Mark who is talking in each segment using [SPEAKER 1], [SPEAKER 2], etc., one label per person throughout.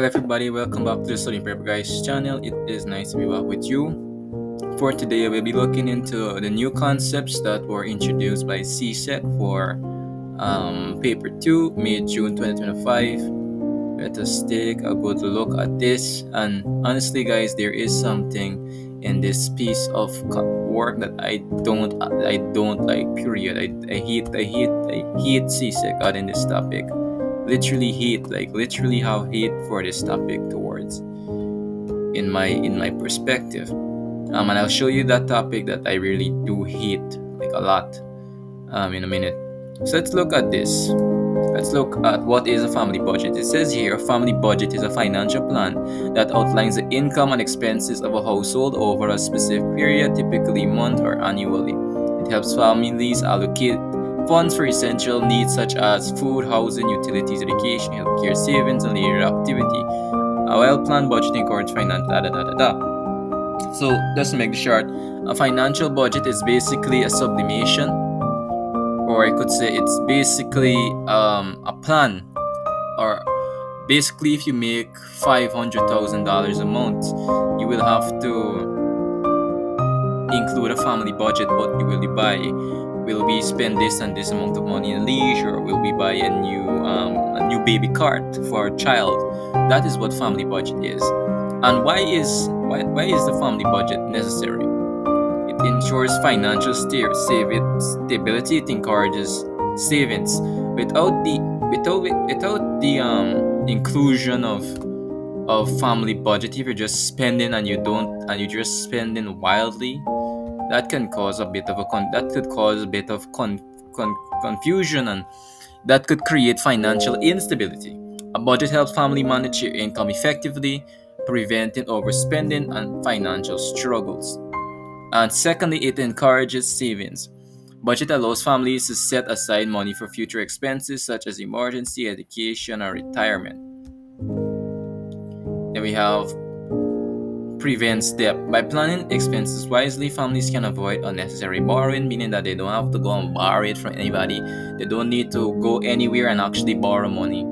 [SPEAKER 1] everybody, welcome back to the Studying Prep Guys channel. It is nice to be back with you. For today, we'll be looking into the new concepts that were introduced by Csec for paper 2, May June 2025. Let us take a good look at this. And honestly, guys, there is something in this piece of work that I don't like. Period. I hate Csec in this topic. Literally have hate for this topic towards in my perspective. And I'll show you that topic that I really do hate like a lot in a minute. So let's look at this. Let's look at what is a family budget. It says here a family budget is a financial plan that outlines the income and expenses of a household over a specific period, typically month or annually. It helps families allocate funds for essential needs such as food, housing, utilities, education, healthcare, savings, and leisure activity. A well-planned budget encourages financial So just to make it short, a financial budget is basically a sublimation, or I could say it's basically a plan. Or basically, if you make $500,000 a month, you will have to include a family budget. What you will be buy? Will we spend this and this amount of money in leisure? Or will we buy a new baby cart for a child? That is what family budget is. And why is the family budget necessary? It ensures financial stability. It encourages savings. Without the inclusion of family budget, if you're just spending and you're just spending wildly, that can cause a bit of confusion, and that could create financial instability. A budget helps family manage your income effectively, preventing overspending and financial struggles. And secondly, it encourages savings. Budget allows families to set aside money for future expenses such as emergency, education, or retirement. Then we have prevents debt. By planning expenses wisely, families can avoid unnecessary borrowing, meaning that they don't have to go and borrow it from anybody. They don't need to go anywhere and actually borrow money.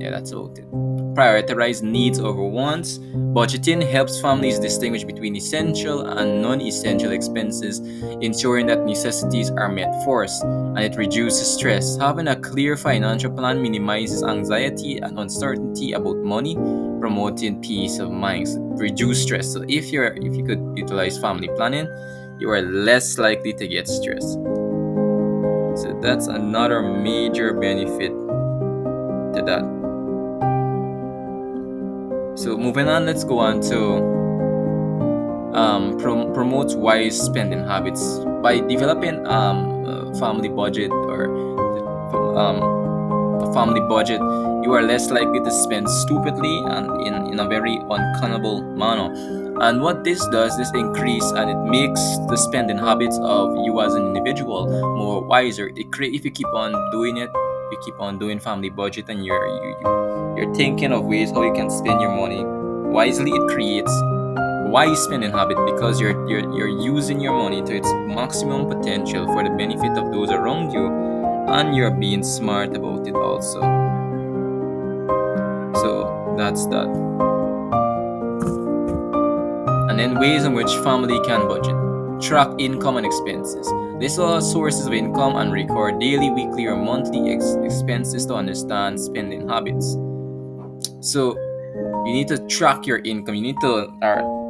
[SPEAKER 1] That's about it. Prioritize needs over wants. Budgeting helps families distinguish between essential and non-essential expenses, ensuring that necessities are met first, and it reduces stress. Having a clear financial plan minimizes anxiety and uncertainty about money, promoting peace of mind. So reduce stress. So if you could utilize family planning, you are less likely to get stressed. So that's another major benefit to that. So moving on, let's go on to promote wise spending habits. By developing a family budget or a family budget, you are less likely to spend stupidly and in a very uncountable manner. And what this does, this increase and it makes the spending habits of you as an individual more wiser. If you keep on doing it, you keep on doing family budget, and you're thinking of ways how you can spend your money wisely. It creates wise spending habit because you're using your money to its maximum potential for the benefit of those around you, and you're being smart about it also. So that's that. And then ways in which family can budget. Track income and expenses. List all sources of income and record daily, weekly, or monthly expenses to understand spending habits. So you need to track your income. You need to,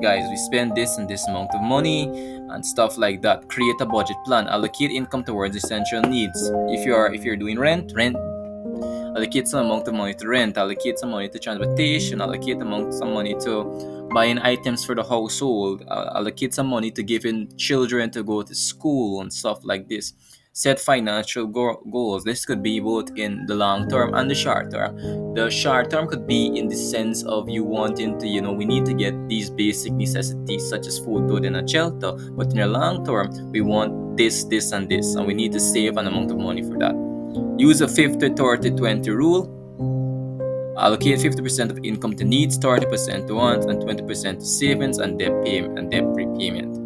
[SPEAKER 1] guys, we spend this and this amount of money and stuff like that. Create a budget plan. Allocate income towards essential needs. If you're doing rent, allocate some amount of money to rent. Allocate some money to transportation. Allocate some money to buying items for the household. Allocate some money to giving children to go to school and stuff like this. Set financial goals. This could be both in the long term and the short term. The short term could be in the sense of you wanting to, we need to get these basic necessities such as food, clothing, and shelter. But in the long term, we want this, and this, and we need to save an amount of money for that. Use a 50-30-20 rule. Allocate 50% of income to needs, 30% to wants, and 20% to savings and debt repayment.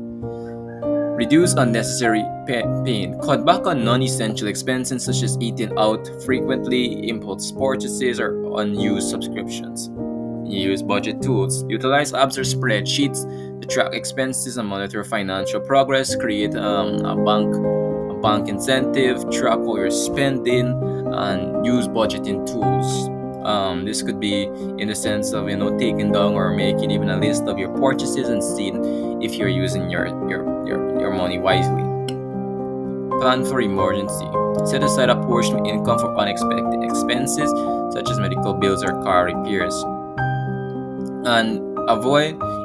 [SPEAKER 1] Reduce unnecessary pain. Cut back on non-essential expenses such as eating out frequently, impulse purchases, or unused subscriptions. Use budget tools. Utilize apps or spreadsheets to track expenses and monitor financial progress. Create a bank incentive. Track all your spending and use budgeting tools. This could be in the sense of taking down or making even a list of your purchases and seeing if you're using your money wisely. Plan for emergency. Set aside a portion of income for unexpected expenses such as medical bills or car repairs. And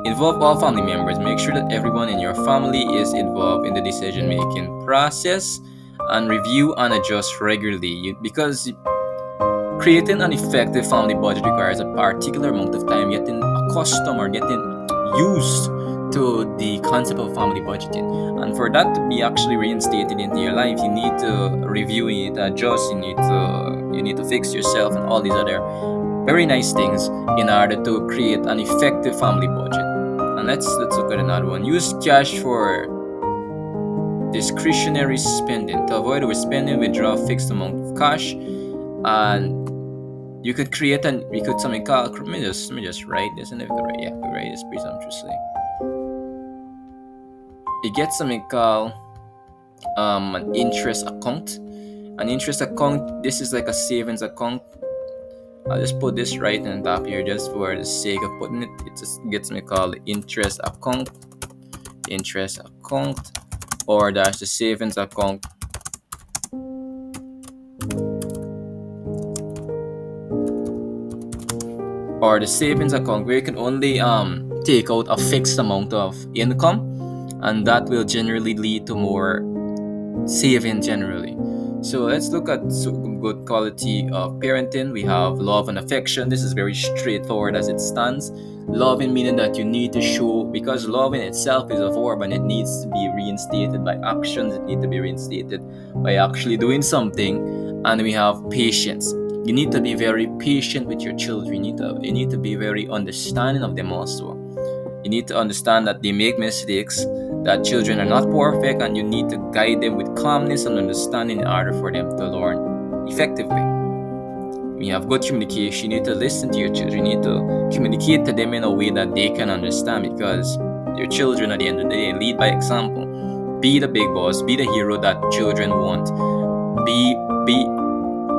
[SPEAKER 1] involve all family members. Make sure that everyone in your family is involved in the decision making process, and review and adjust regularly because creating an effective family budget requires a particular amount of time getting accustomed or getting used to the concept of family budgeting. And for that to be actually reinstated into your life, you need to review, you need to adjust, you need to fix yourself and all these other very nice things in order to create an effective family budget. And let's look at another one. Use cash for discretionary spending. To avoid overspending, withdraw a fixed amount of cash, and you could create something called, let me just write this, and if I could write this presumptuously. You get something called an interest account. An interest account, this is like a savings account. I'll just put this right on top here just for the sake of putting it. It just gets me called interest account, or that's the savings account. Or the savings account where you can only take out a fixed amount of income, and that will generally lead to more saving generally. So let's look at good quality of parenting. We have love and affection. This is very straightforward as it stands. Loving meaning that you need to show, because love in itself is a verb and it needs to be reinstated by actions. It needs to be reinstated by actually doing something. And we have patience. You need to be very patient with your children. You need to be very understanding of them also. You need to understand that they make mistakes, that children are not perfect, and you need to guide them with calmness and understanding in order for them to learn effectively. We have good communication. You need to listen to your children. You need to communicate to them in a way that they can understand, because your children at the end of the day lead by example. Be the big boss. Be the hero that children want.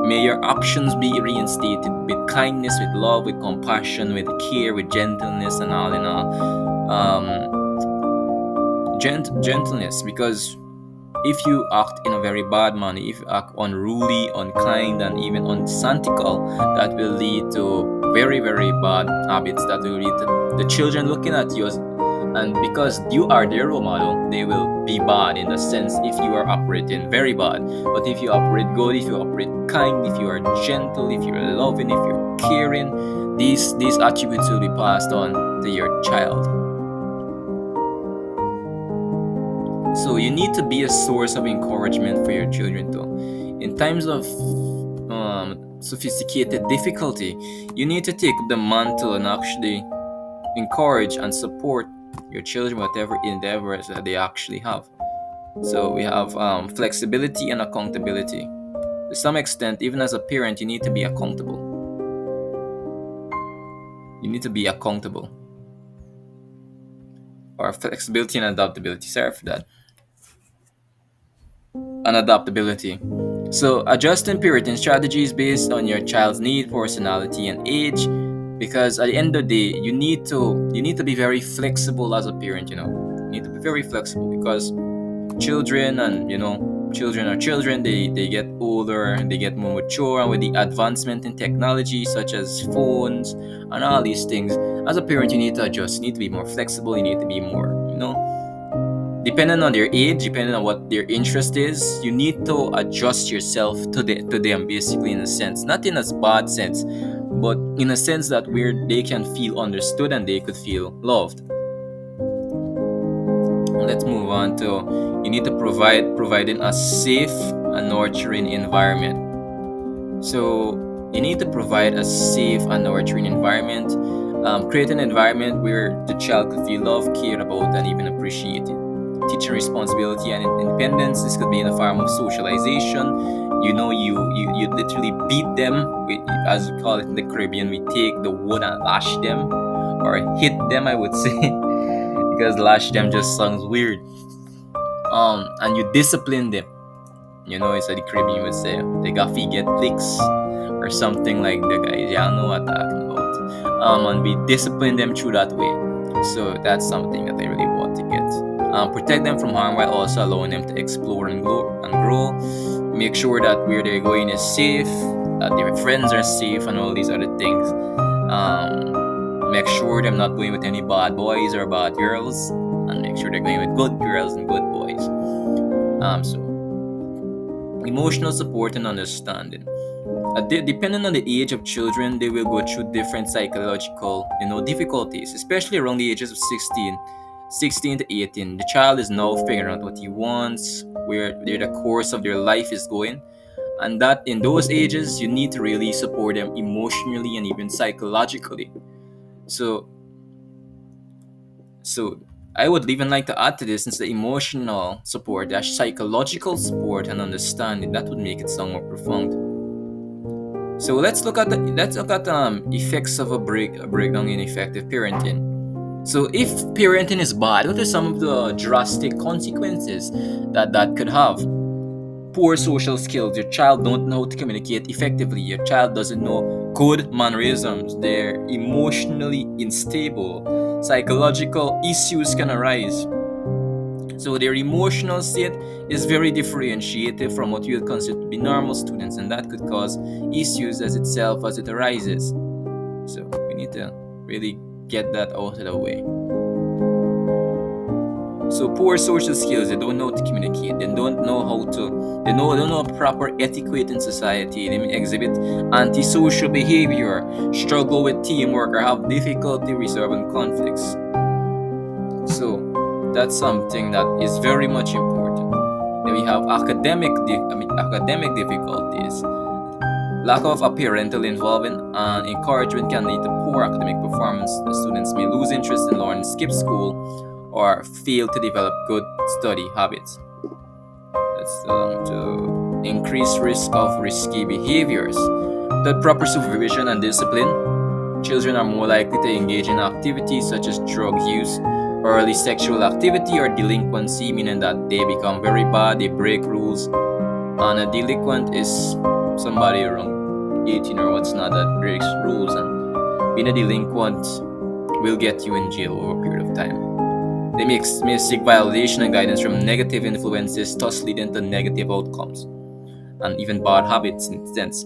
[SPEAKER 1] May your actions be reinstated with kindness, with love, with compassion, with care, with gentleness, and all in all. Gentleness, because if you act in a very bad manner, if you act unruly, unkind, and even unsantical, that will lead to very, very bad habits that will lead to the children looking at you and because you are their role model, they will be bad in the sense if you are operating very bad. But if you operate good, if you operate kind, if you are gentle, if you're loving, if you're caring, these attributes will be passed on to your child. So you need to be a source of encouragement for your children too. In times of sophisticated difficulty, you need to take up the mantle and actually encourage and support your children, whatever endeavors that they actually have. So we have flexibility and accountability. To some extent, even as a parent, you need to be accountable. Or flexibility and adaptability. Sorry for that. And adaptability. So adjusting parenting strategies based on your child's need, personality, and age. Because at the end of the day, you need to be very flexible as a parent. You need to be very flexible, because children are children. They get older and they get more mature, and with the advancement in technology such as phones and all these things, as a parent you need to adjust. You need to be more flexible. You need to be more depending on their age, depending on what their interest is. You need to adjust yourself to them, basically, in a sense, not in a bad sense, but in a sense that where they can feel understood and they could feel loved. Let's move on to, you need to providing a safe and nurturing environment. So you need to provide a safe and nurturing environment. Create an environment where the child could feel loved, cared about, and even appreciated. teaching responsibility and independence. This could be in a form of socialization. You literally beat them, as we call it in the Caribbean. We take the wood and lash them, or hit them, I would say, because lash them just sounds weird. And you discipline them. It's like the Caribbean would say, they got to get licks or something like that, guys. Y'all know what I'm talking about. And we discipline them through that way. So that's something that I really want to get. Protect them from harm while also allowing them to explore and grow. Make sure that where they're going is safe, that their friends are safe, and all these other things. Make sure they're not going with any bad boys or bad girls, and make sure they're going with good girls and good boys. So emotional support and understanding. Depending on the age of children, they will go through different psychological, difficulties, especially around the ages of 16 to 18. The child is now figuring out what he wants, where the course of their life is going, and that in those ages, you need to really support them emotionally and even psychologically. So I would even like to add to this, since the emotional support, the psychological support and understanding, that would make it sound more profound. So let's look at effects of a breakdown in effective parenting. So if parenting is bad, what are some of the drastic consequences that could have? Poor social skills. Your child don't know how to communicate effectively. Your child doesn't know good mannerisms. They're emotionally unstable. Psychological issues can arise. So their emotional state is very differentiated from what you would consider to be normal students, and that could cause issues as it arises. So we need to really get that out of the way. So poor social skills, they don't know how to communicate, they don't know proper etiquette in society, they may exhibit antisocial behavior, struggle with teamwork, or have difficulty resolving conflicts. So that's something that is very much important. Then we have academic difficulties. Lack of a parental involvement and encouragement can lead to poor academic performance. The students may lose interest in learning, skip school, or fail to develop good study habits. That's to increase risk of risky behaviors. Without proper supervision and discipline, children are more likely to engage in activities such as drug use, early sexual activity, or delinquency, meaning that they become very bad, they break rules. And a delinquent is somebody around 18 or what's not that breaks rules, and being a delinquent will get you in jail over a period of time. They may seek validation and guidance from negative influences, thus leading to negative outcomes and even bad habits in a sense.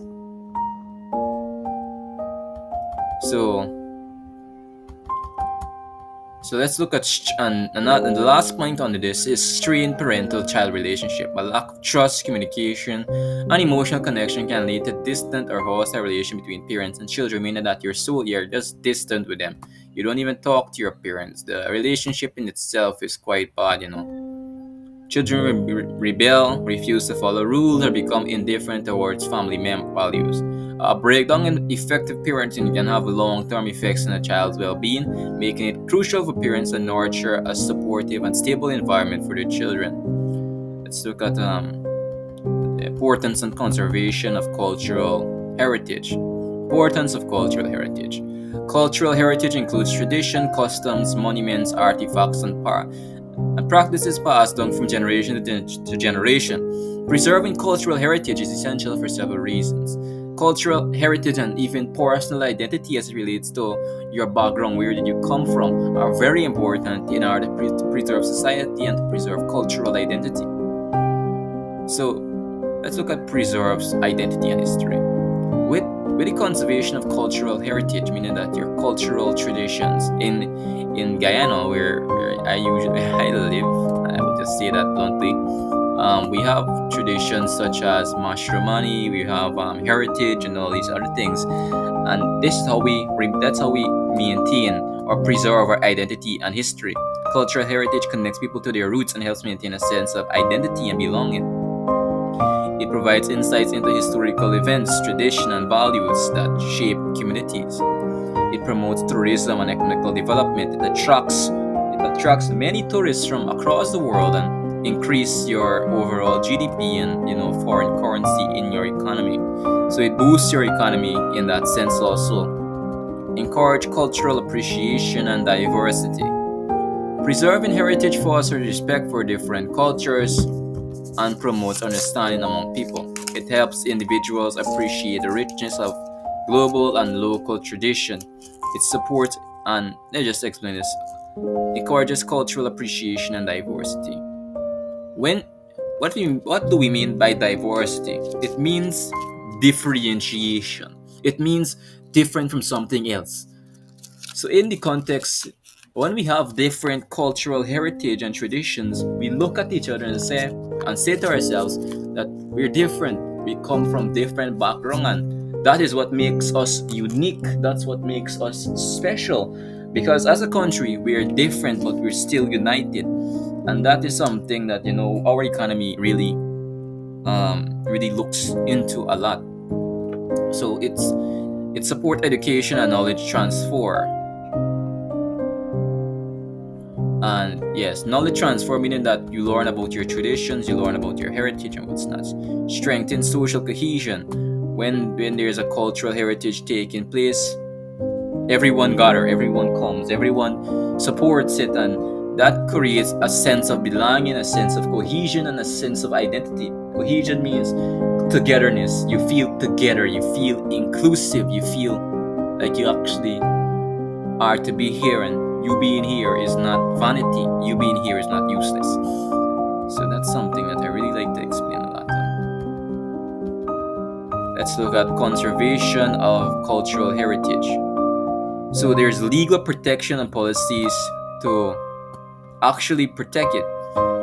[SPEAKER 1] So let's look at and the last point on this is strained parental-child relationship. A lack of trust, communication, and emotional connection can lead to distant or hostile relation between parents and children, meaning that you're just distant with them. You don't even talk to your parents. The relationship in itself is quite bad, Children rebel, refuse to follow rules, or become indifferent towards family values. A breakdown in effective parenting can have long-term effects on a child's well-being, making it crucial for parents to nurture a supportive and stable environment for their children. Let's look at the importance and conservation of cultural heritage. Importance of cultural heritage. Cultural heritage includes tradition, customs, monuments, artifacts, and practices passed down from generation to generation. Preserving cultural heritage is essential for several reasons. Cultural heritage and even personal identity as it relates to your background, where did you come from, are very important in order to preserve society and to preserve cultural identity. So let's look at preserves identity and history. With the conservation of cultural heritage, meaning that your cultural traditions in Guyana, where I live, I would just say that bluntly, we have traditions such as Mashromani, we have heritage and all these other things, and that's how we maintain or preserve our identity and history. Cultural heritage connects people to their roots and helps maintain a sense of identity and belonging. It provides insights into historical events, tradition, and values that shape communities. It promotes tourism and economic development. It attracts It attracts many tourists from across the world and increase your overall GDP and foreign currency in your economy. So it boosts your economy in that sense also. Encourage cultural appreciation and diversity. Preserving heritage fosters respect for different cultures and promotes understanding among people. It helps individuals appreciate the richness of global and local tradition. It supports and let's just explain this. Encourages cultural appreciation and diversity. When what do we mean by diversity? It means differentiation. It means different from something else. So in the context, when we have different cultural heritage and traditions, we look at each other and say to ourselves that we're different. We come from different background, and that is what makes us unique. That's what makes us special. Because as a country, we're different, but we're still united, and that is something that our economy really looks into a lot. So it support education and knowledge transfer. And yes, knowledge transfer meaning that you learn about your traditions, you learn about your heritage and what's not. Strengthen social cohesion. When there's a cultural heritage taking place, everyone gather, everyone comes, everyone supports it, and that creates a sense of belonging, a sense of cohesion, and a sense of identity. Cohesion means togetherness. You feel together, you feel inclusive, you feel like you actually are to be here, and you being here is not vanity. You being here is not useless. So that's something that I really like to explain a lot on. Let's look at conservation of cultural heritage. So there's legal protection and policies to actually protect it.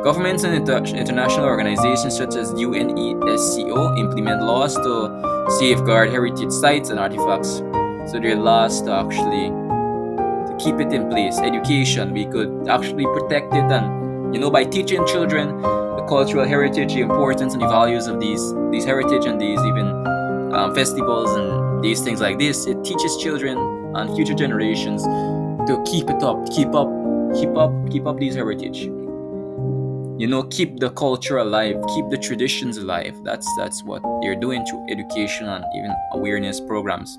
[SPEAKER 1] Governments and international organizations such as UNESCO implement laws to safeguard heritage sites and artifacts. So there are laws to actually keep it in place. Education, we could actually protect it, and by teaching children the cultural heritage, the importance and the values of these heritage and these even festivals and these things like this. It teaches children and future generations to keep it up, keep up these heritage. Keep the culture alive, keep the traditions alive. That's what they're doing through education and even awareness programs.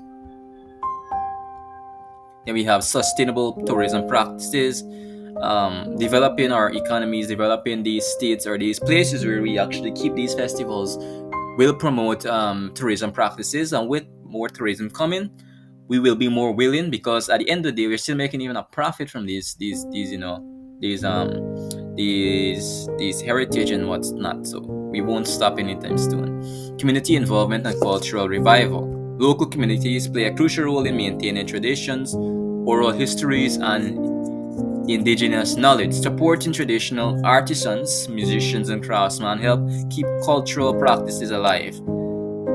[SPEAKER 1] Then we have sustainable tourism practices, developing our economies, developing these states or these places where we actually keep these festivals will promote tourism practices, and with more tourism coming, we will be more willing, because at the end of the day, we're still making even a profit from these heritage and what's not. So we won't stop anytime soon. Community involvement and cultural revival. Local communities play a crucial role in maintaining traditions, oral histories, and indigenous knowledge. Supporting traditional artisans, musicians, and craftsmen help keep cultural practices alive.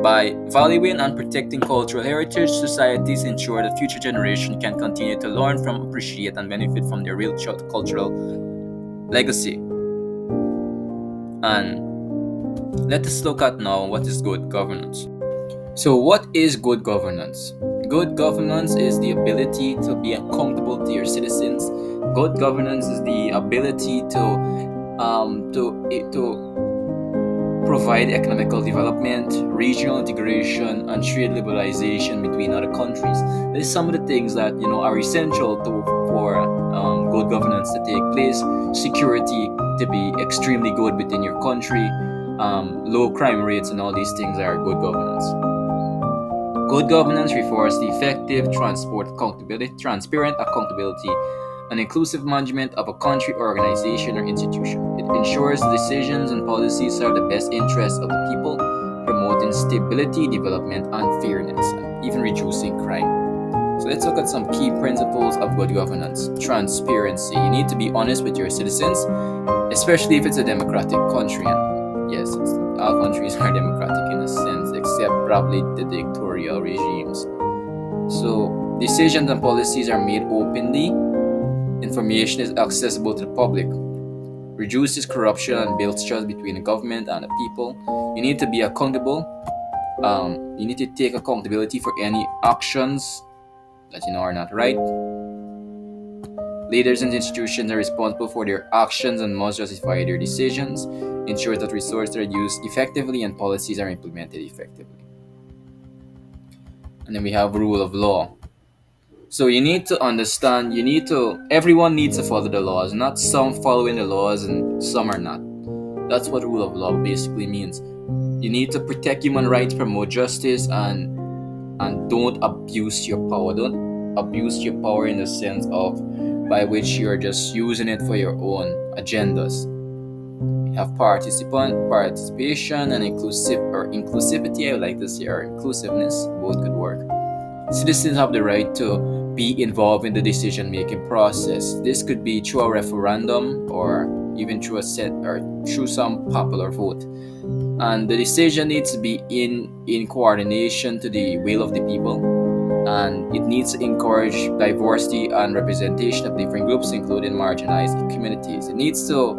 [SPEAKER 1] By valuing and protecting cultural heritage, societies ensure that future generations can continue to learn from, appreciate, and benefit from their real cultural legacy. And let us look at now what is good governance. So what is good governance? Good governance is the ability to be accountable to your citizens. Good governance is the ability to provide economical development, regional integration, and trade liberalization between other countries. These are some of the things that are essential for good governance to take place. Security to be extremely good within your country. Low crime rates and all these things are good governance. Good governance refers to effective, transparent accountability, and inclusive management of a country, organization, or institution. It ensures decisions and policies serve the best interests of the people, promoting stability, development, and fairness, and even reducing crime. So let's look at some key principles of good governance. Transparency. You need to be honest with your citizens, especially if it's a democratic country. And yes, all countries are democratic in a sense, except probably the dictatorial regimes. So decisions and policies are made openly. Information is accessible to the public. Reduces corruption and builds trust between the government and the people. You need to be accountable. You need to take accountability for any actions that are not right. Leaders and institutions are responsible for their actions and must justify their decisions, ensure that resources are used effectively and policies are implemented effectively. And then we have rule of law. So you need to understand, everyone needs to follow the laws, not some following the laws and some are not. That's what rule of law basically means. You need to protect human rights, promote justice, and don't abuse your power. Don't abuse your power in the sense of by which you're just using it for your own agendas. We have participation and inclusivity. I would like to say, or inclusiveness. Both could work. Citizens have the right to be involved in the decision-making process. This could be through a referendum or even through through some popular vote. And the decision needs to be in coordination to the will of the people, and it needs to encourage diversity and representation of different groups, including marginalized communities. It needs to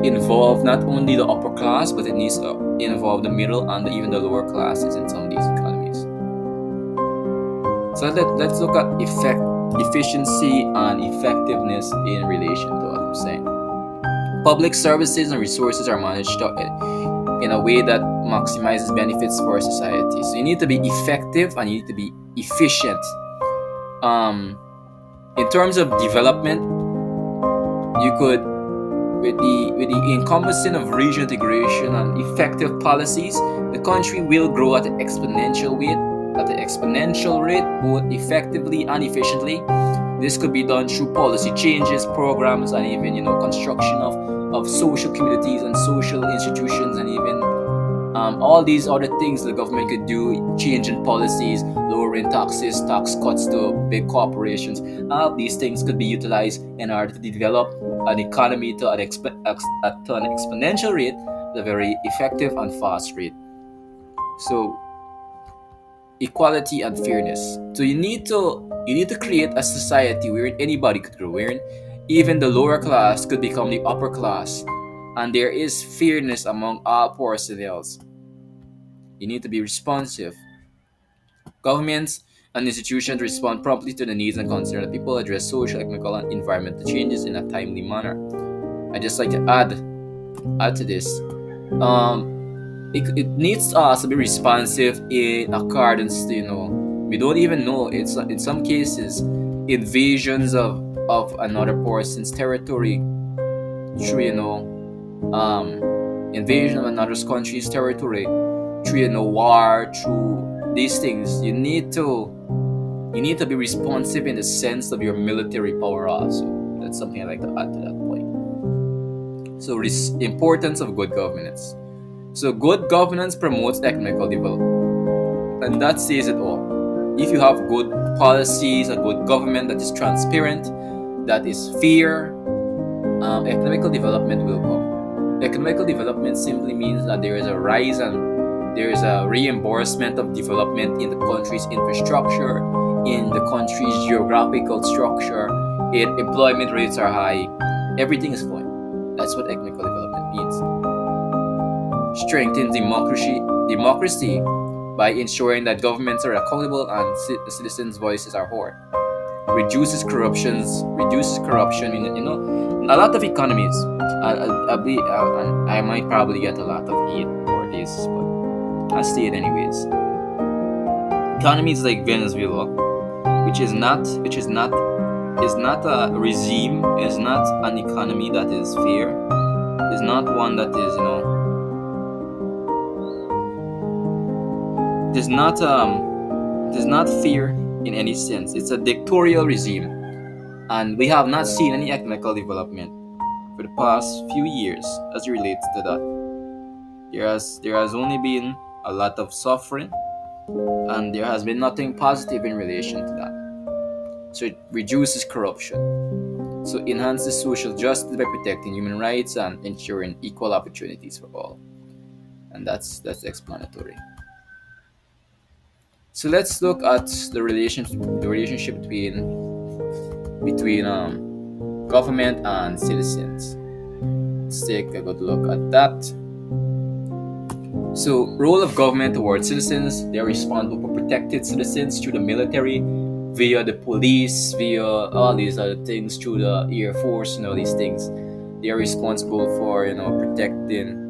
[SPEAKER 1] involve not only the upper class, but it needs to involve the middle and even the lower classes in some of these economies. So let's look at efficiency and effectiveness in relation to what I'm saying. Public services and resources are managed in a way that maximizes benefits for society. So you need to be effective and you need to be efficient. In terms of development, you could, with the encompassing of regional integration and effective policies, the country will grow at an exponential rate, both effectively and efficiently. This could be done through policy changes, programs, and even construction of social communities and social institutions, and even all these other things the government could do, changing policies, lowering taxes, tax cuts to big corporations. All these things could be utilized in order to develop an economy to an exponential rate, a very effective and fast rate. So equality and fairness. So you need to create a society where anybody could grow, where even the lower class could become the upper class, and there is fairness among all personnel. You need to be responsive. Governments and institutions respond promptly to the needs and concerns of people, address social, economic, and environmental changes in a timely manner. I just like to add to this. It needs us to be responsive in accordance to, we don't even know, it's in some cases invasions of another person's territory through invasion of another country's territory through war, through these things. You need to be responsive in the sense of your military power also. That's something I like to add to that point. So importance of good governance. So good governance promotes economical development, and that says it all. If you have good policies, a good government that is transparent, that is fair, economical development will come. Economical development simply means that there is a rise and there is a reimbursement of development in the country's infrastructure, in the country's geographical structure. Employment rates are high. Everything is fine. That's what economical development means. Strengthens democracy by ensuring that governments are accountable and citizens' voices are heard. Reduces corruption. A lot of economies. I might probably get a lot of hate for this, but I'll say it anyways. Economies like Venezuela, which is not a regime, is not an economy that is fair, is not one that is does not fear in any sense. It's a dictatorial regime, and we have not seen any economical development for the past few years as it relates to that. There has only been a lot of suffering, and there has been nothing positive in relation to that. So it reduces corruption. So enhances social justice by protecting human rights and ensuring equal opportunities for all. And that's explanatory. So let's look at the relationship between government and citizens. Let's take a good look at that. So, role of government towards citizens: they are responsible for protecting citizens through the military, via the police, via all these other things, through the Air Force and all these things. They are responsible for protecting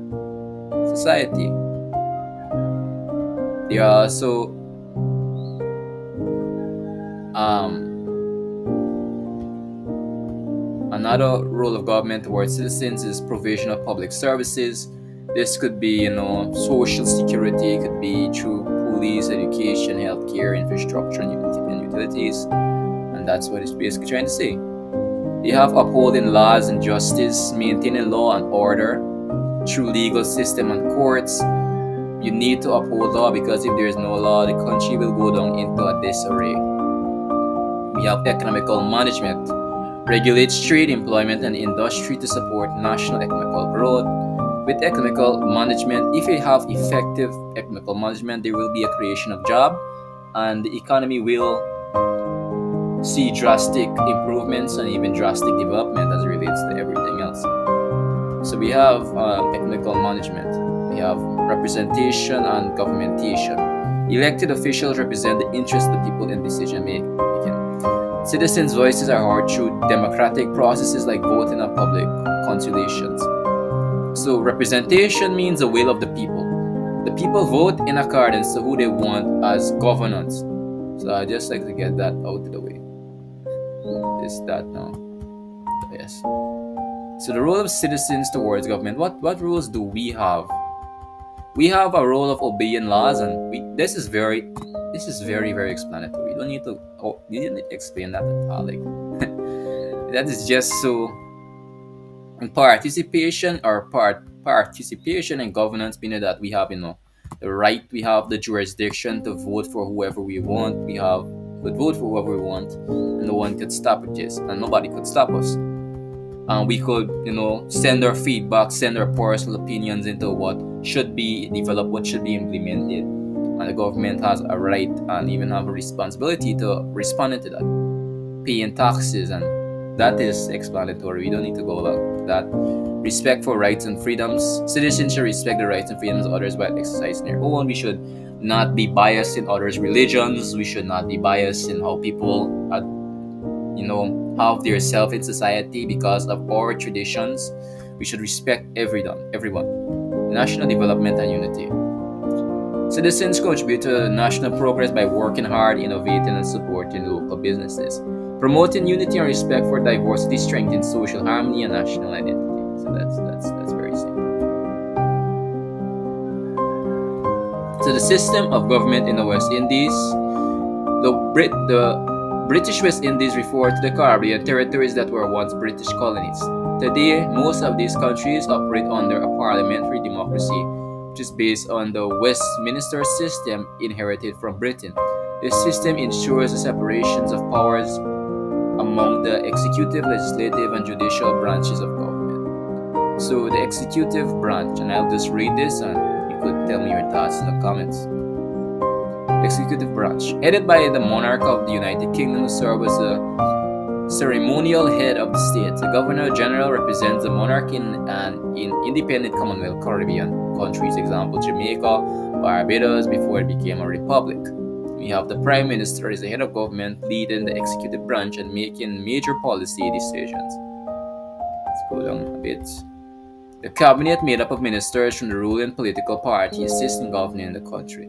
[SPEAKER 1] society. They are also um, another role of government towards citizens is provision of public services. This could be, social security, it could be through police, education, healthcare, infrastructure, and utilities. And that's what it's basically trying to say. They have upholding laws and justice, maintaining law and order through legal system and courts. You need to uphold law because if there is no law, the country will go down into a disarray. We have economical management, regulates trade, employment, and industry to support national economical growth. With economical management, if you have effective economical management, there will be a creation of job, and the economy will see drastic improvements and even drastic development as it relates to everything else. So we have economical management, we have representation and governmentation. Elected officials represent the interests of the people in decision making. Citizens' voices are heard through democratic processes like voting and public consultations. So representation means the will of the people. The people vote in accordance to who they want as governance. So I just like to get that out of the way. Is that now? Yes. So the role of citizens towards government. What rules do we have? We have a role of obeying laws, and this is very very explanatory. You don't need to explain that at all. Like that is just so. And participation and governance, meaning that we have the right, we have the jurisdiction to vote for whoever we want. We could vote for whoever we want, and no one could stop this, and nobody could stop us. And we could send our feedback, send our personal opinions into what should be developed, what should be implemented, and the government has a right and even have a responsibility to respond to that, paying taxes, and that is explanatory. We don't need to go about that. Respect for rights and freedoms. Citizens should respect the rights and freedoms of others while exercising their own. We should not be biased in others' religions. We should not be biased in how people have their self in society because of our traditions. We should respect everyone. National development and unity. Citizens contribute to national progress by working hard, innovating, and supporting local businesses. Promoting unity and respect for diversity strengthens social harmony and national identity. So that's very simple. So the system of government in the West Indies, the British West Indies refer to the Caribbean territories that were once British colonies. Today, most of these countries operate under a parliamentary democracy, which is based on the Westminster system inherited from Britain. This system ensures the separations of powers among the executive, legislative, and judicial branches of government. So the executive branch, and I'll just read this and you could tell me your thoughts in the comments. Executive branch, headed by the monarch of the United Kingdom, who serves as the ceremonial head of the state. The Governor General represents the monarch in independent Commonwealth Caribbean countries, example Jamaica, Barbados, before it became a republic. We have the Prime Minister as the head of government, leading the executive branch and making major policy decisions. Let's go down a bit. The cabinet, made up of ministers from the ruling political party, assist in governing the country.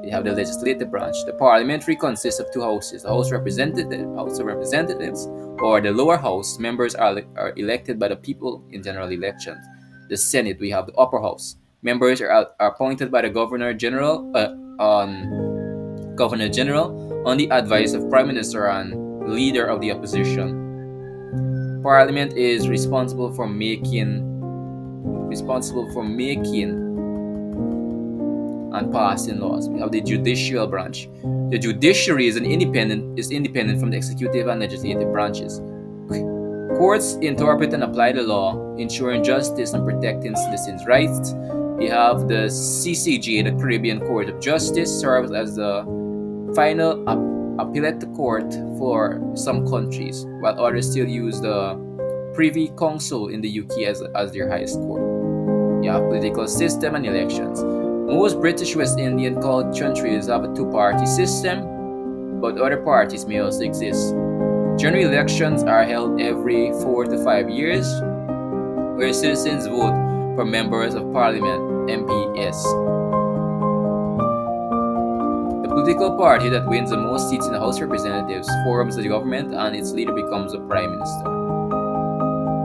[SPEAKER 1] We have the legislative branch. The parliamentary consists of two houses. The House of Representatives, or the lower house, members are elected by the people in general elections. The Senate, we have the upper house. Members are appointed by the Governor General on the advice of Prime Minister and leader of the opposition. Parliament is responsible for making and passing laws. We have the judicial branch. The judiciary is independent from the executive and legislative branches. Courts interpret and apply the law, ensuring justice and protecting citizens' rights. We have the CCJ, the Caribbean Court of Justice, serves as the final appellate court for some countries, while others still use the Privy Council in the UK as their highest court. You have political system and elections. Most British West Indian countries have a two-party system. but other parties may also exist. General elections are held every 4 to 5 years, where citizens vote for members of parliament (MPs). The political party that wins the most seats in the House of Representatives forms the government and its leader becomes the Prime Minister.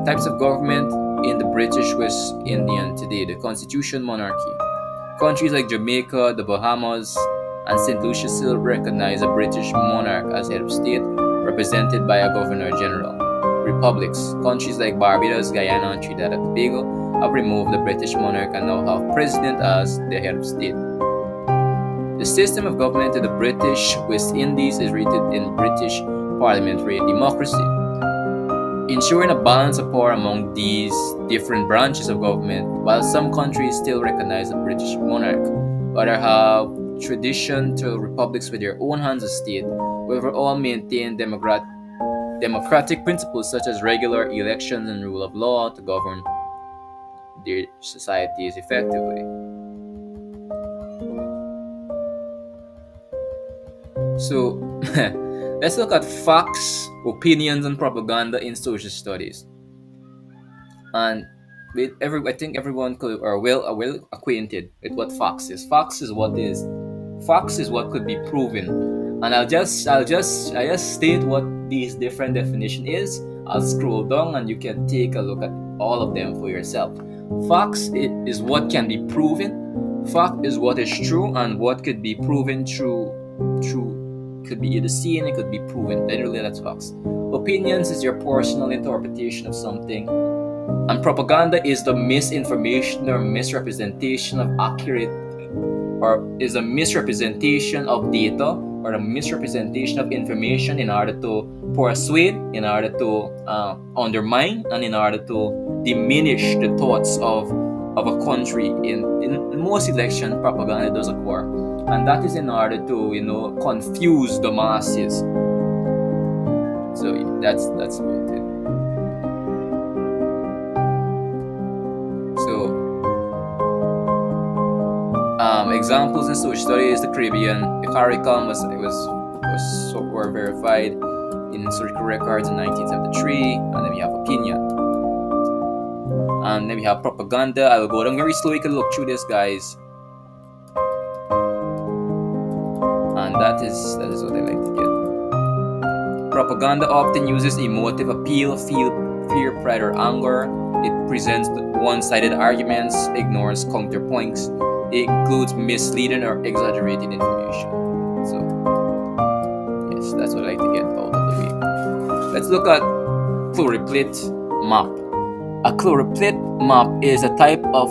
[SPEAKER 1] Types of government in the British West Indies today: the Constitution Monarchy. Countries like Jamaica, the Bahamas, and St. Lucia still recognize a British monarch as head of state, represented by a Governor General. Republics. Countries like Barbados, Guyana, and Trinidad and Tobago have removed the British monarch and now have president as their head of state. The system of government in the British West Indies is rooted in British parliamentary democracy. Ensuring a balance of power among these different branches of government, while some countries still recognize the British monarch, others have tradition to republics with their own hands of state, however all maintain democratic principles such as regular elections and rule of law to govern their societies effectively. So, let's look at facts, opinions, and propaganda in social studies. And I think everyone could are well acquainted with what facts is. Facts is what could be proven. And I'll just state what these different definition is. I'll scroll down and you can take a look at all of them for yourself. Facts is what can be proven. Fact is what is true and what could be proven through could be either seen, it could be proven. Literally, that's facts. Opinions is your personal interpretation of something, and propaganda is the misinformation or misrepresentation of accurate, or is a misrepresentation of data or a misrepresentation of information in order to persuade, in order to undermine, and in order to diminish the thoughts of a country. In most election, propaganda does occur, and that is in order to confuse the masses. So that's about it. So examples in social studies: the curriculum were verified in historical records in 1973, and then we have opinion, and then we have propaganda. I will go down very slow. You can look through this, guys. And that is what I like to get. Propaganda often uses emotive appeal, fear, pride, or anger. It presents one-sided arguments, ignores counterpoints. It includes misleading or exaggerated information. So, yes, that's what I like to get out of the way. Let's look at choropleth map. A choropleth map is a type of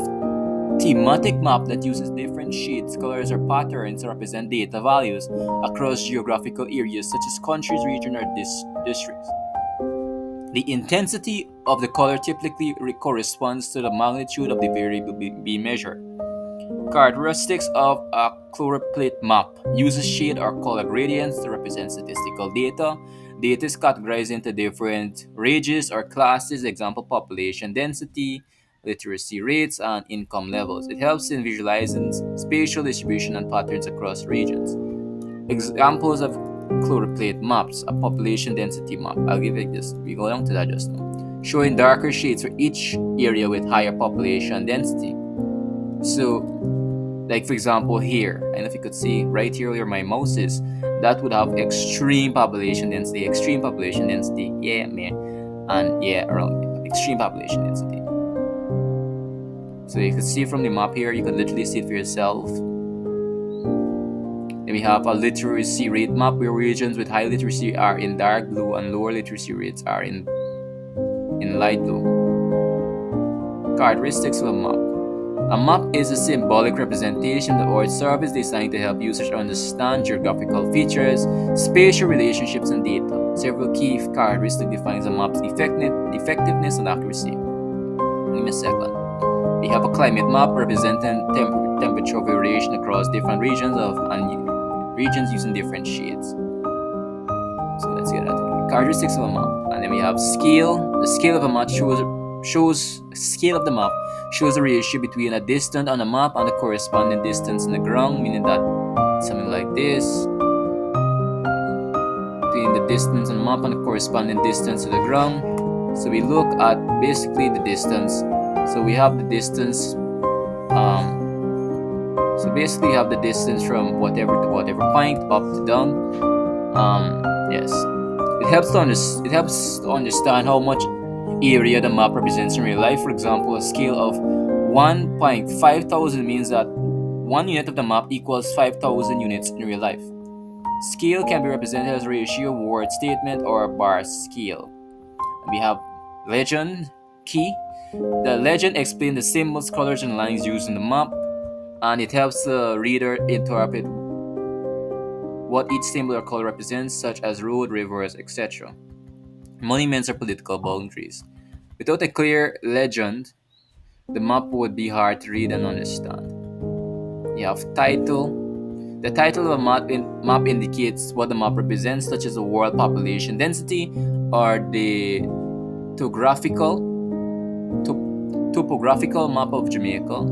[SPEAKER 1] thematic map that uses different shades, colors, or patterns to represent data values across geographical areas such as countries, regions, or districts. The intensity of the color typically corresponds to the magnitude of the variable being measured. Characteristics of a choropleth map: uses shade or color gradients to represent statistical data. Data is categorized into different ranges or classes, example population density, literacy rates, and income levels. It helps in visualizing spatial distribution and patterns across regions. Examples of choropleth maps: a population density map. I'll give it this. We go down to that just now. Showing darker shades for each area with higher population density. So, like for example here, and if you could see right here where my mouse is, that would have extreme population density, yeah man, and yeah, around extreme population density. So you can see from the map here, you can literally see it for yourself. Then we have a literacy rate map where regions with high literacy are in dark blue and lower literacy rates are in light blue. Characteristics of a map. A map is a symbolic representation or service designed to help users understand geographical features, spatial relationships, and data. Several key characteristics define a map's effectiveness and accuracy. Give me a second. We have a climate map representing temperature variation across different regions using different shades. So let's get at it. Characteristics of a map, and then we have scale. The scale of a map shows the ratio between a distance on a map and the corresponding distance in the ground, meaning that something like this. between the distance on the map and the corresponding distance to the ground. So we look at basically the distance. So we have the distance. So basically, you have the distance from whatever to whatever point, up to down. Yes, it helps to understand how much area the map represents in real life. For example, a scale of 1.5000 means that 1 unit of the map equals 5,000 units in real life. Scale can be represented as a ratio, word statement, or a bar scale. We have legend key. The legend explains the symbols, colors, and lines used in the map, and it helps the reader interpret what each symbol or color represents, such as road, rivers, etc. Monuments are political boundaries. Without a clear legend, the map would be hard to read and understand. You have title. The title of a map indicates what the map represents, such as the world population density or the topographical map of Jamaica.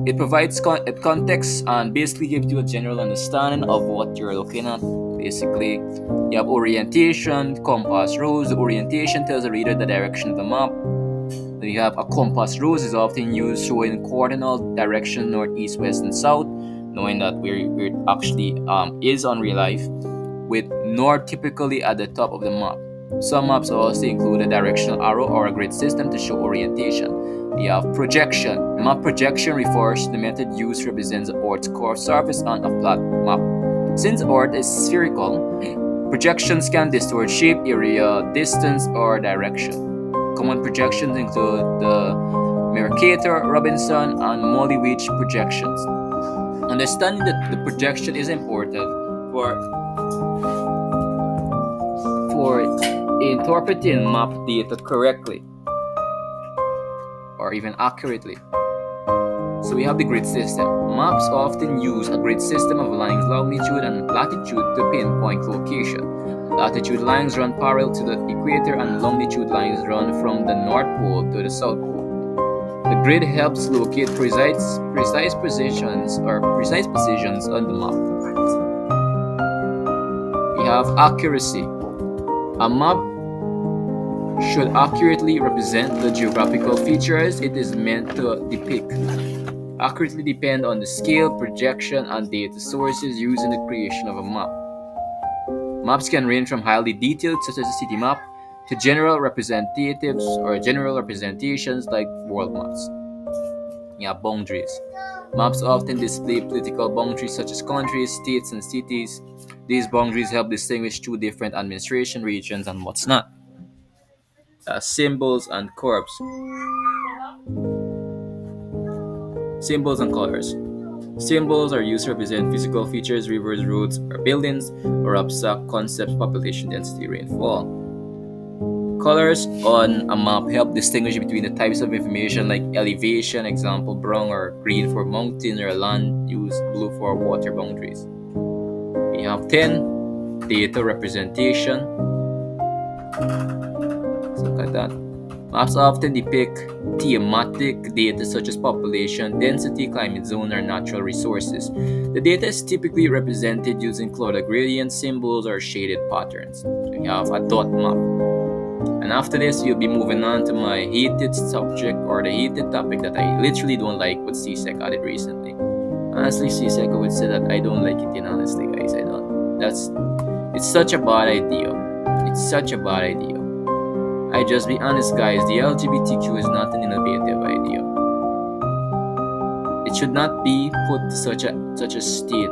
[SPEAKER 1] It provides context and basically gives you a general understanding of what you're looking at. Basically, you have orientation, compass rose. The orientation tells the reader the direction of the map. Then you have a compass rose is often used showing cardinal direction north, east, west, and south, knowing that where it actually is on real life, with north typically at the top of the map. Some maps also include a directional arrow or a grid system to show orientation. We have projection. Map projection refers to the method used to represent the Earth's curved surface on a flat map. Since Earth is spherical, projections can distort shape, area, distance, or direction. Common projections include the Mercator, Robinson, and Molly-Witch projections. Understanding that the projection is important for interpreting map data correctly or even accurately. So we have the grid system. Maps often use a grid system of lines, longitude, and latitude to pinpoint location. Latitude lines run parallel to the equator, and longitude lines run from the North Pole to the South Pole. The grid helps locate precise positions on the map. We have accuracy. A map should accurately represent the geographical features it is meant to depict. Accurately depend on the scale, projection, and data sources used in the creation of a map. Maps can range from highly detailed, such as a city map, to general representatives or general representations like world maps. Boundaries. Maps often display political boundaries such as countries, states, and cities. These boundaries help distinguish two different administration regions and what's not. Symbols and curves. Symbols and colors. Symbols are used to represent physical features, rivers, roads, or buildings, or abstract concepts, population density, rainfall. Colors on a map help distinguish between the types of information like elevation, example brown or green for mountain or land, use blue for water boundaries. We have 10, data representation. Let's look at that. Maps often depict thematic data such as population, density, climate zone, or natural resources. The data is typically represented using color gradients, symbols, or shaded patterns. So we have a dot map. And after this, we'll be moving on to my hated subject or the hated topic that I literally don't like what Csec added recently. Honestly, Csec, I would say that I don't like it, honestly, guys. I don't. It's such a bad idea. It's such a bad idea. I just be honest, guys, the LGBTQ is not an innovative idea. It should not be put to such a state.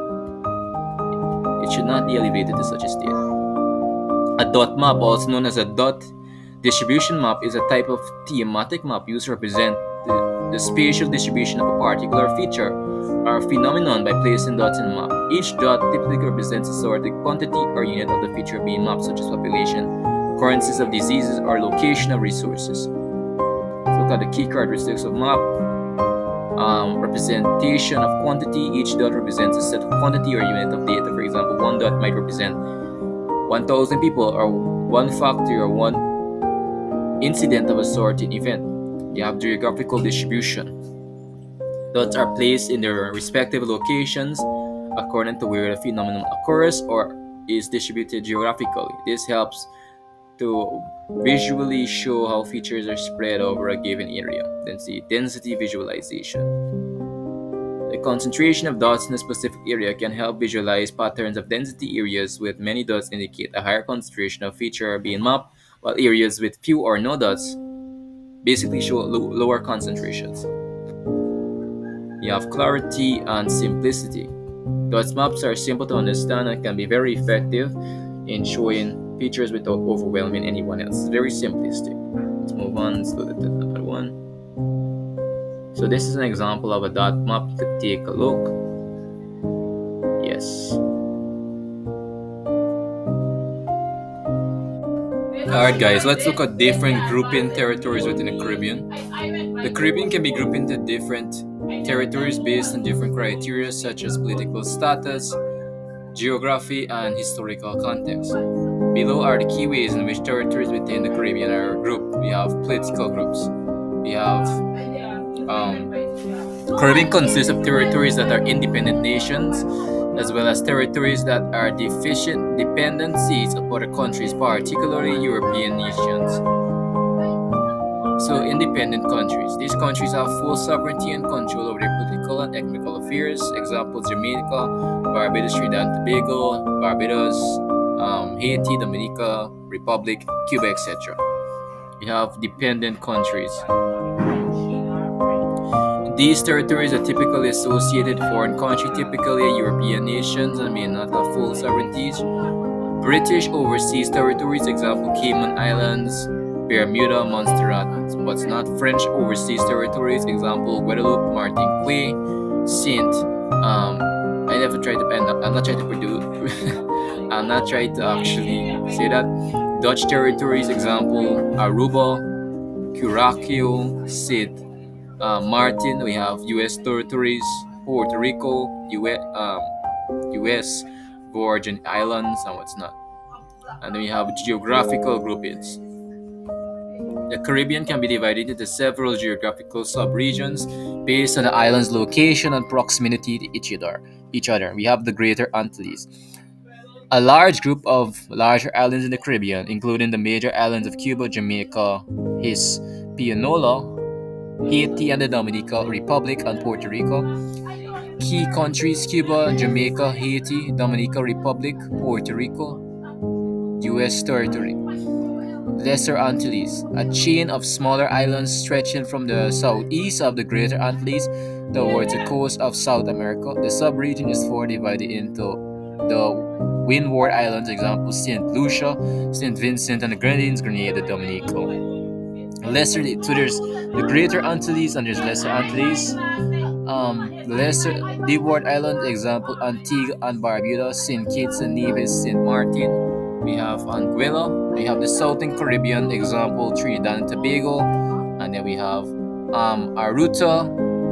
[SPEAKER 1] It should not be elevated to such a state. A dot map, also known as a dot distribution map, is a type of thematic map used to represent the spatial distribution of a particular feature or phenomenon by placing dots in the map. Each dot typically represents a sort of quantity or unit of the feature being mapped, such as population, occurrences of diseases, or location of resources. Let's look at the key characteristics of map. Representation of quantity. Each dot represents a set of quantity or unit of data. For example, one dot might represent 1,000 people or one factory or one incident of a certain event. You have geographical distribution. Dots are placed in their respective locations according to where the phenomenon occurs or is distributed geographically. This helps to visually show how features are spread over a given area. Then see density visualization. The concentration of dots in a specific area can help visualize patterns of density. Areas with many dots indicate a higher concentration of feature being mapped, while areas with few or no dots basically show lower concentrations. You have clarity and simplicity. Dots maps are simple to understand and can be very effective in showing features without overwhelming anyone else. It's very simplistic. Let's move on. Let's go to the other one. So this is an example of a dot map. You could take a look. Yes. Alright guys, let's look at different grouping territories within the Caribbean. The Caribbean can be grouped into different territories based on different criteria such as political status, geography, and historical context. Below are the key ways in which territories within the Caribbean are grouped. We have political groups. We have Caribbean consists of territories that are independent nations, as well as territories that are deficient dependencies of other countries, particularly European nations. So, independent countries. These countries have full sovereignty and control over their political and economical affairs. Examples: Jamaica, Barbados, Trinidad and Tobago, Barbados, Haiti, Dominica, Republic, Cuba, etc. We have dependent countries. These territories are typically associated with foreign countries, typically European nations, and may not have full sovereignties. British overseas territories, example Cayman Islands, Bermuda, Montserrat, but not French overseas territories, example Guadeloupe, Martinique, Saint. I never tried to. I'm not trying to produce. I'm not trying to actually say that. Dutch territories, example Aruba, Curacao, Saint Martin. We have U.S. territories, Puerto Rico, U.S. Virgin Islands, and what's not. And then we have geographical groupings. The Caribbean can be divided into several geographical subregions based on the island's location and proximity to each other. We have the Greater Antilles, a large group of larger islands in the Caribbean, including the major islands of Cuba, Jamaica, Hispaniola, Haiti and the Dominican Republic, and Puerto Rico. Key countries: Cuba, Jamaica, Haiti, Dominican Republic, Puerto Rico. U.S. territory. Lesser Antilles, a chain of smaller islands stretching from the southeast of the Greater Antilles towards the coast of South America. The subregion is further divided into the Windward Islands, example St. Lucia, St. Vincent and the Grenadines, Grenada, Dominica. Lesser, so there's the Greater Antilles and there's Lesser Antilles. Lesser Leeward Island, example Antigua and Barbuda, St. Kitts and Nevis, St. Martin. We have Anguilla. We have the Southern Caribbean, example Trinidad and Tobago, and then we have Aruta,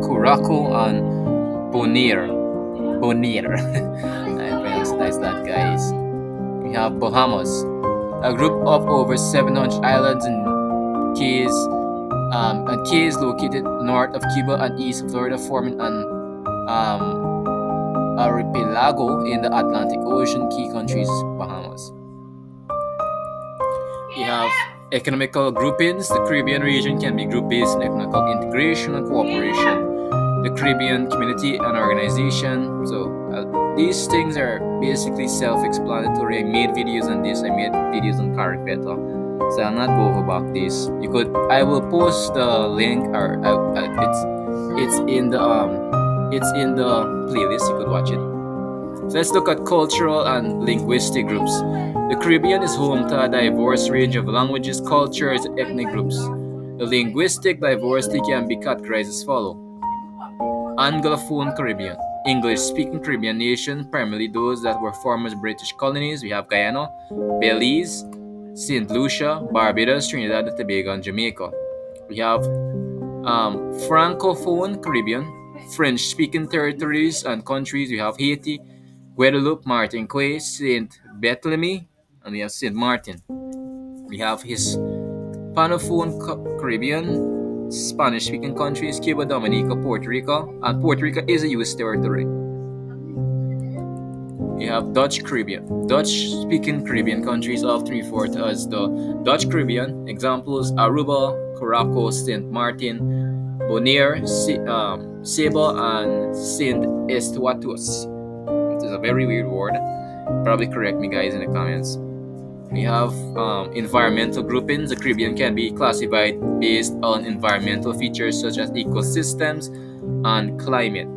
[SPEAKER 1] Curacao, and Bonaire. I pronounced that, guys. We have Bahamas, a group of over 700 islands and cays located north of Cuba and east of Florida, forming an archipelago in the Atlantic Ocean. Key countries: Bahamas. We have economical groupings. The Caribbean region can be grouped based on economical integration and cooperation. The Caribbean community and organization. So these things are basically self-explanatory. I made videos on this. I made videos on Caripeta, so I'll not go over about this. I will post the link, or it's in the playlist. You could watch it. So let's look at cultural and linguistic groups. The Caribbean is home to a diverse range of languages, cultures, and ethnic groups. The linguistic diversity can be categorized as follows. Anglophone Caribbean, English-speaking Caribbean nations, primarily those that were former British colonies. We have Guyana, Belize, St. Lucia, Barbados, Trinidad and Tobago, and Jamaica. We have Francophone Caribbean, French-speaking territories and countries. We have Haiti, Guadeloupe, Martinique, St. Barthélemy, and we have St. Martin. We have Hispanophone Caribbean, Spanish-speaking countries, Cuba, Dominica, Puerto Rico, and Puerto Rico is a U.S. territory. You have Dutch Caribbean. Dutch-speaking Caribbean countries often referred to as the Dutch Caribbean. Examples: Aruba, Curaçao, Saint Martin, Bonaire, Saba, and Saint Estuatus. It is a very weird word. Probably correct me, guys, in the comments. We have environmental groupings. The Caribbean can be classified based on environmental features such as ecosystems and climate.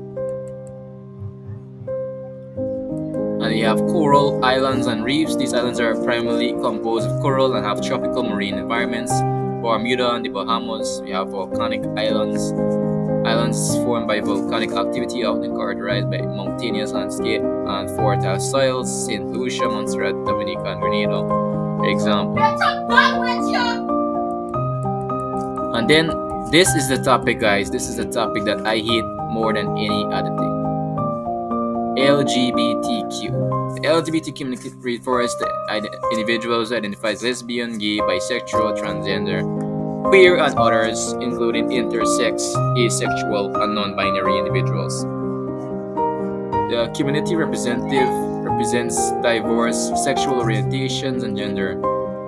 [SPEAKER 1] And we have coral islands and reefs. These islands are primarily composed of coral and have tropical marine environments. Bermuda and the Bahamas, we have volcanic islands. Islands formed by volcanic activity, often characterized by mountainous landscape and fertile soils. St. Lucia, Montserrat, Dominica, and Grenada, for example. And then this is the topic, guys. This is the topic that I hate more than any other thing. LGBTQ. The LGBT community refers to individuals who identify as lesbian, gay, bisexual, transgender, queer, and others, including intersex, asexual, and non-binary individuals. The community representative represents diverse sexual orientations and gender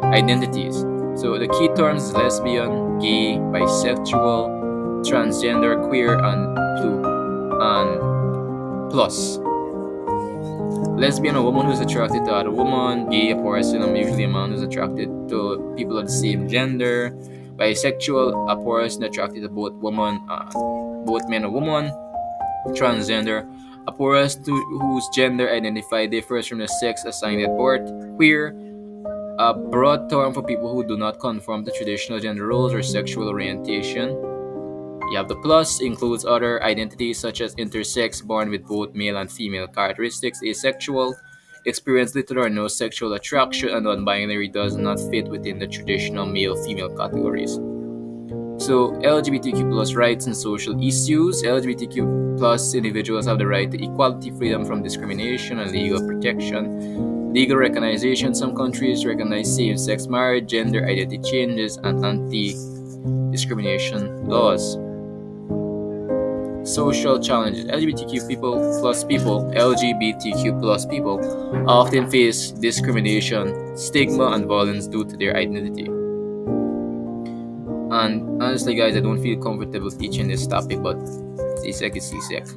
[SPEAKER 1] identities. So the key terms is lesbian, gay, bisexual, transgender, queer, and plus. Lesbian, a woman who's attracted to other woman. Gay, a person, usually a man who's attracted to people of the same gender. Bisexual, a person attracted to both men and woman. Transgender, a person whose gender identify differs from the sex assigned at birth. Queer, a broad term for people who do not conform to traditional gender roles or sexual orientation. You have the plus, includes other identities such as intersex, born with both male and female characteristics. Asexual, experience little or no sexual attraction, and non-binary, does not fit within the traditional male-female categories. So LGBTQ plus rights and social issues. LGBTQ plus individuals have the right to equality, freedom from discrimination, and legal protection. Legal recognition. Some countries recognize same-sex marriage, gender identity changes, and anti-discrimination laws. Social challenges. LGBTQ plus people often face discrimination, stigma, and violence due to their identity. And honestly, guys, I don't feel comfortable teaching this topic, but Csec is Csec.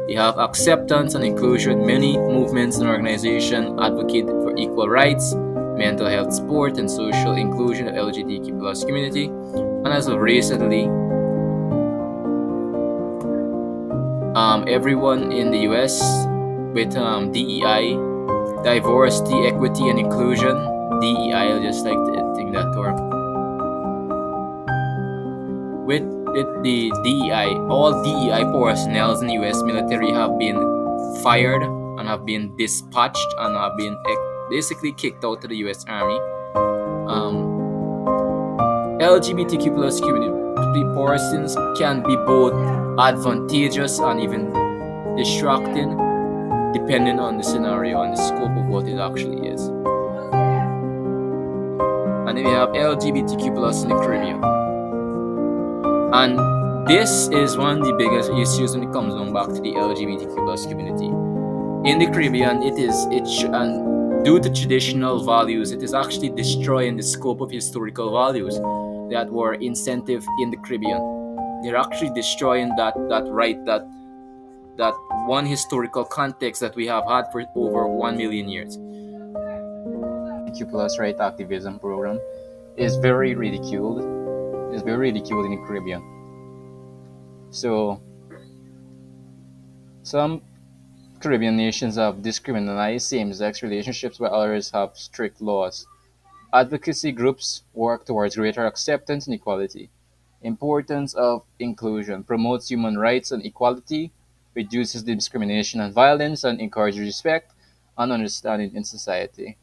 [SPEAKER 1] You have acceptance and inclusion. Many movements and organizations advocate for equal rights, mental health support, and social inclusion of LGBTQ plus community. And as of recently, everyone in the US with DEI, diversity, equity, and inclusion. DEI, I just like to think that term. With the DEI, all DEI personnel in the US military have been fired and have been dispatched and have been basically kicked out of the US Army. LGBTQ plus community persons can be both advantageous and even distracting depending on the scenario and the scope of what it actually is. And then we have LGBTQ plus in the Caribbean. And this is one of the biggest issues when it comes on back to the LGBTQ plus community. In the Caribbean, and due to traditional values, it is actually destroying the scope of historical values that were incentive in the Caribbean. They're actually destroying that one historical context that we have had for over 1 million years. LGBTQ plus right activism program is very ridiculed. It's very ridiculed in the Caribbean. So some Caribbean nations have discriminalized same-sex relationships while others have strict laws. Advocacy groups work towards greater acceptance and equality. Importance of inclusion promotes human rights and equality, reduces discrimination and violence, and encourages respect and understanding in society.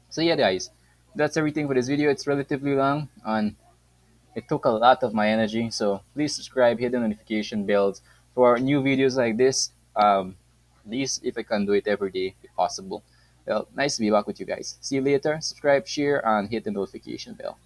[SPEAKER 1] So yeah, guys, that's everything for this video. It's relatively long and it took a lot of my energy. So please subscribe, hit the notification bells for new videos like this. At least if I can do it every day, if possible. Well, nice to be back with you guys. See you later. Subscribe, share, and hit the notification bell.